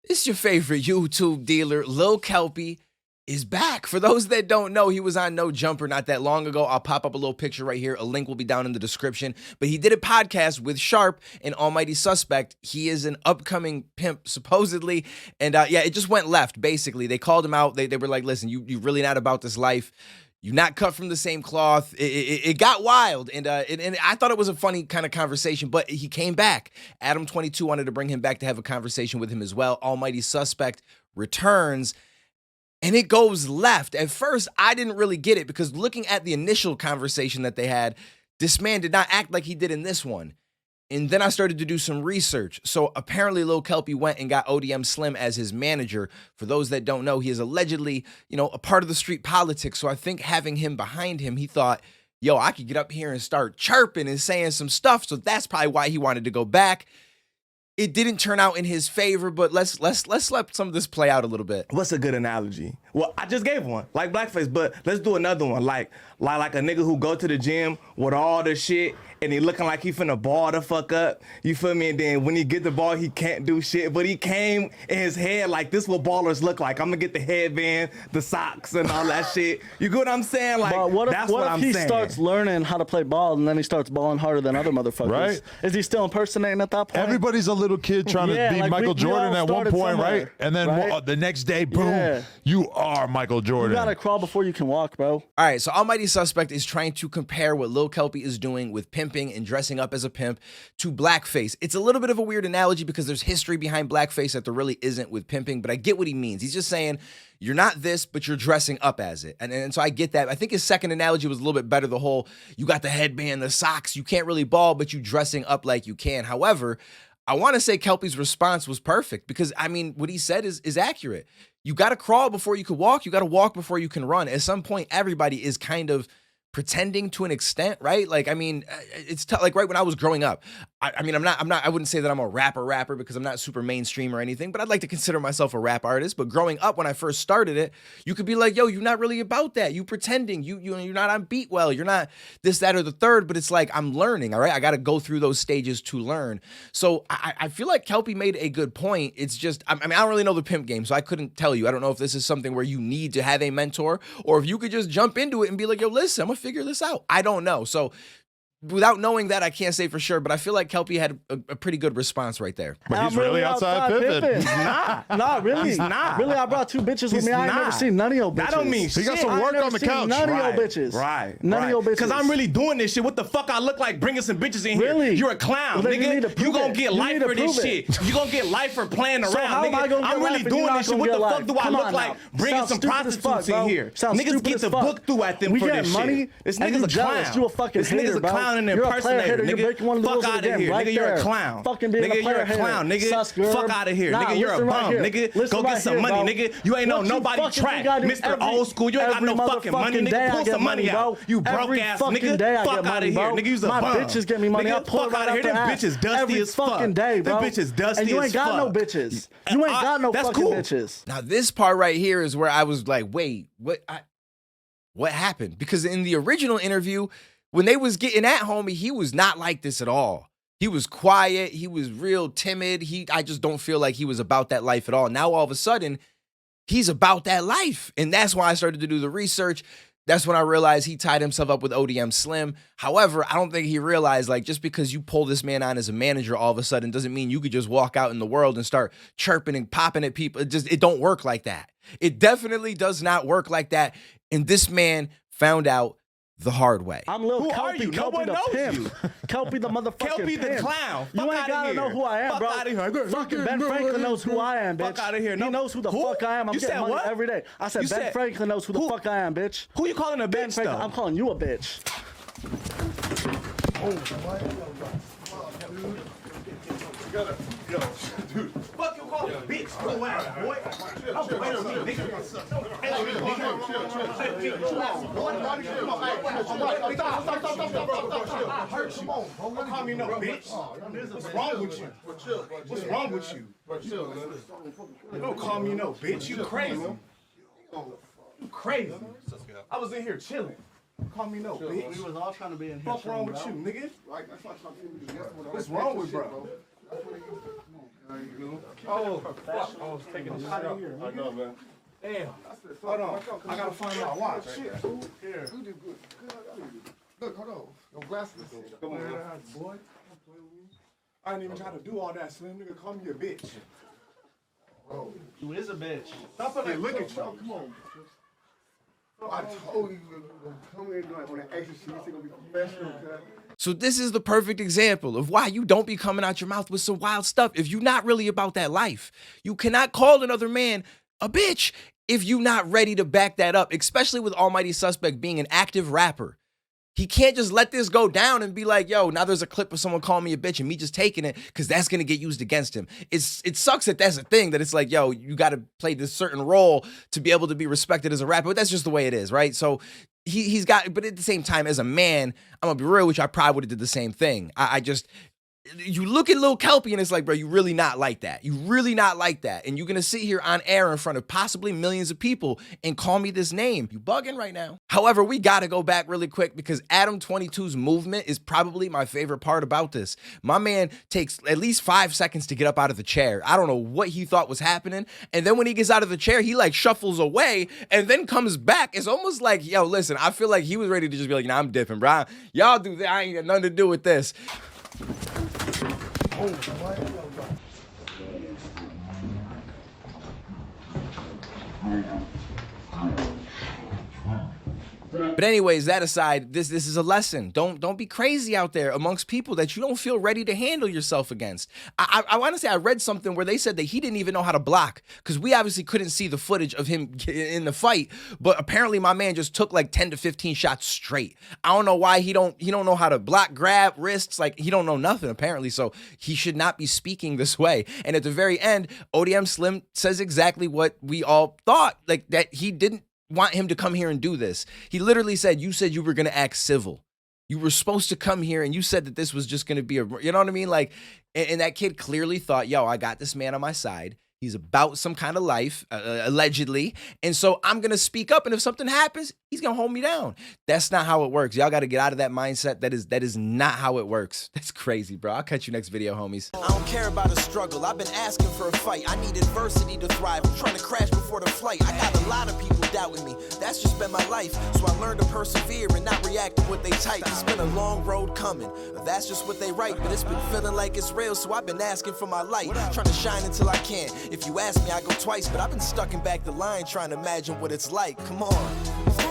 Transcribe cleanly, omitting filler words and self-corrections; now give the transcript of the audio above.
It's your favorite YouTube dealer, Lil Kelpie, is back. For those that don't know, he was on No Jumper not that long ago. I'll pop up a little picture right here. A link will be down in the description. But he did a podcast with Sharp and Almighty Suspect. He is an upcoming pimp, supposedly. And yeah, it just went left, basically. They called him out. They were like, listen, you really not about this life. You're not cut from the same cloth. It got wild, and I thought it was a funny kind of conversation, but he came back. Adam22 wanted to bring him back to have a conversation with him as well. Almighty Suspect returns, and it goes left. At first, I didn't really get it because looking at the initial conversation that they had, this man did not act like he did in this one. And then I started to do some research. So apparently Lil Kelpie went and got ODM Slim as his manager. For those that don't know, he is allegedly, a part of the street politics. So I think having him behind him, he thought, yo, I could get up here and start chirping and saying some stuff. So that's probably why he wanted to go back. It didn't turn out in his favor, but let's let some of this play out a little bit. What's a good analogy? Well, I just gave one, like blackface, but let's do another one, like a nigga who go to the gym with all the shit and he looking like he finna ball the fuck up. You feel me? And then when he get the ball, he can't do shit, but he came in his head like this what ballers look like. I'm gonna get the headband, the socks, and all that shit. You get what I'm saying? Like, but what that's if, what I'm he saying. starts learning how to play ball and then he starts balling harder than other motherfuckers? Right. Is he still impersonating at that point? Everybody's a little kid trying to be like Michael Jordan at one point, right? And then right? The next day, boom, you are Michael Jordan. You gotta crawl before you can walk, bro. All right, so Almighty Suspect is trying to compare what Lil Kelpie is doing with pimping and dressing up as a pimp to blackface. It's a little bit of a weird analogy because there's history behind blackface that there really isn't with pimping, but I get what he means. He's just saying, you're not this, but you're dressing up as it. And so I get that. I think his second analogy was a little bit better. The whole, you got the headband, the socks, you can't really ball, but you dressing up like you can. However, I want to say Kelpie's response was perfect because, I mean, what he said is accurate. You got to crawl before you can walk. You got to walk before you can run. At some point, everybody is kind of pretending to an extent, right? Like, I mean, it's like right when I was growing up, I mean, I wouldn't say that I'm a rapper because I'm not super mainstream or anything, but I'd like to consider myself a rap artist. But growing up, when I first started it, you could be like, yo, you're not really about that. You pretending, you're not on beat well. You're not this, that, or the third, but it's like, I'm learning, all right? I got to go through those stages to learn. So I feel like Kelpie made a good point. It's just, I mean, I don't really know the pimp game, so I couldn't tell you. I don't know if this is something where you need to have a mentor or if you could just jump into it and be like, yo, listen, I'm gonna figure this out. I don't know. So without knowing that, I can't say for sure, but I feel like Kelpie had a pretty good response right there. But he's really outside pimping. He's not really. He's not. Really, I brought two bitches with me. I ain't never seen none of your bitches. That don't mean He shit. got some work on the couch. None of your bitches. Right. None of your bitches. Because I'm really doing this shit. What the fuck I look like bringing some bitches in here? Really? You're a clown, Well, then you need to nigga. prove You gonna it. get You life need to for this prove shit. it. You gonna get life for playing around, So how am I nigga. gonna get I'm really life and doing you not this shit. gonna What the get fuck life? do I Come look on like now. bringing Sounds some stupid as fuck, prostitutes in bro. here? Sounds Niggas stupid get as the fuck. book through at them We for get this money, shit. This and nigga's you a jealous. clown. You a fucking This nigga's hater, a bro. clown and You're a player impersonator, hater. You're breaking one of the nigga. rules Fuck of the out of game here, right nigga. You're there. a clown. Fucking being a Nigga, you're player a hater. clown, nigga. Sus girl. Fuck out of here, Nah, nigga. You're a listen right bum, here. nigga. Listen Go get right some here, money, bro. nigga. You ain't know What you nobody fucking track. think I do Mr. every- Old School, you ain't got every no fucking money, motherfucking day nigga. I Pull get some money money, out. bro. You broke Every ass fucking nigga. day I Fuck get out money, of here, bro. nigga. You's a My bum. bitches get me money. I Nigga, pull fuck it right out of here. out Them the bitches ass. dusty Every as fuck. fucking day, bro. Them bitches dusty and you as ain't got no fuck. bitches. You ain't got no That's fucking cool. bitches. Now, this part right here is where I was like, wait, what happened? Because in the original interview, when they was getting at homie, he was not like this at all. He was quiet. He was real timid. I just don't feel like he was about that life at all. Now, all of a sudden, he's about that life. And that's why I started to do the research. That's when I realized he tied himself up with ODM Slim. However, I don't think he realized, like, just because you pull this man on as a manager all of a sudden doesn't mean you could just walk out in the world and start chirping and popping at people. It don't work like that. It definitely does not work like that. And this man found out the hard way. I'm Lil Who are Kelpie, you? No Kelpie one the knows pimp. you. Kelpie the motherfucking Kelpie the pimp. clown. You Fuck ain't outta gotta here. know who I am, Fuck bro. outta here. Fucking Ben Franklin knows who I am, bitch. Fuck outta here. He No. knows who the Who? fuck I am. I'm You getting said money what? every day. I said You Ben said- Franklin knows who the Who? fuck I am, bitch. Who you calling a Ben bitch, Franklin, though? I'm calling you a bitch. Fuck you calling a bitch, slow ass boy. I'm wait a minute, nigga. Don't call me no bitch. What's wrong with you? What's wrong with you? Don't call me no bitch. You crazy. You crazy. I was in here chilling. Call me no bitch. We was all trying to be in here. What's wrong with you, nigga? What's wrong with bro? Oh, fuck. I was taking a shot out here. I know, man. Damn. Hold on. I gotta find my watch. Shit, fool. Here. You did good. Look, hold on. Your glasses. Come on, boy. I didn't even try to do all that, Slim. Nigga, call me a bitch. Bro. You is a bitch. Stop it. Look at you. Come on. I told you to come in doing on that extra shit. You're gonna be professional, cuz. So this is the perfect example of why you don't be coming out your mouth with some wild stuff if you're not really about that life. You cannot call another man a bitch if you're not ready to back that up, especially with Almighty Suspect being an active rapper. He can't just let this go down and be like, yo, now there's a clip of someone calling me a bitch and me just taking it because that's going to get used against him. It sucks that that's a thing, that it's like, yo, you got to play this certain role to be able to be respected as a rapper. But that's just the way it is, right? So he's got, but at the same time, as a man, I'm going to be real with you, I probably would have did the same thing. You look at Lil Kelpie and it's like, bro, you really not like that. You really not like that. And you're going to sit here on air in front of possibly millions of people and call me this name. You bugging right now. However, we got to go back really quick because Adam 22's movement is probably my favorite part about this. My man takes at least 5 seconds to get up out of the chair. I don't know what he thought was happening. And then when he gets out of the chair, he like shuffles away and then comes back. It's almost like, yo, listen, I feel like he was ready to just be like, nah, I'm dipping, bro. Y'all do that. I ain't got nothing to do with this. But anyways, that aside, this is a lesson. Don't be crazy out there amongst people that you don't feel ready to handle yourself against. I want to say I read something where they said that he didn't even know how to block because we obviously couldn't see the footage of him in the fight. But apparently my man just took like 10 to 15 shots straight. I don't know why he don't know how to block, grab, wrists. Like he don't know nothing apparently. So he should not be speaking this way. And at the very end, ODM Slim says exactly what we all thought, like that he didn't want him to come here and do this. He literally said, you said you were going to act civil. You were supposed to come here and you said that this was just going to be you know what I mean? Like, and that kid clearly thought, yo, I got this man on my side. He's about some kind of life, allegedly. And so I'm going to speak up. And if something happens, he's going to hold me down. That's not how it works. Y'all got to get out of that mindset. That is not how it works. That's crazy, bro. I'll catch you next video, homies. I don't care about a struggle. I've been asking for a fight. I need adversity to thrive. I'm trying to crash before the flight. I got a lot of people doubting me. That's just been my life. So I learned to persevere and not react to what they type. It's been a long road coming. That's just what they write. But it's been feeling like it's real. So I've been asking for my light. Trying to shine until I can. If you ask me, I go twice, but I've been stuck in back the line trying to imagine what it's like. Come on.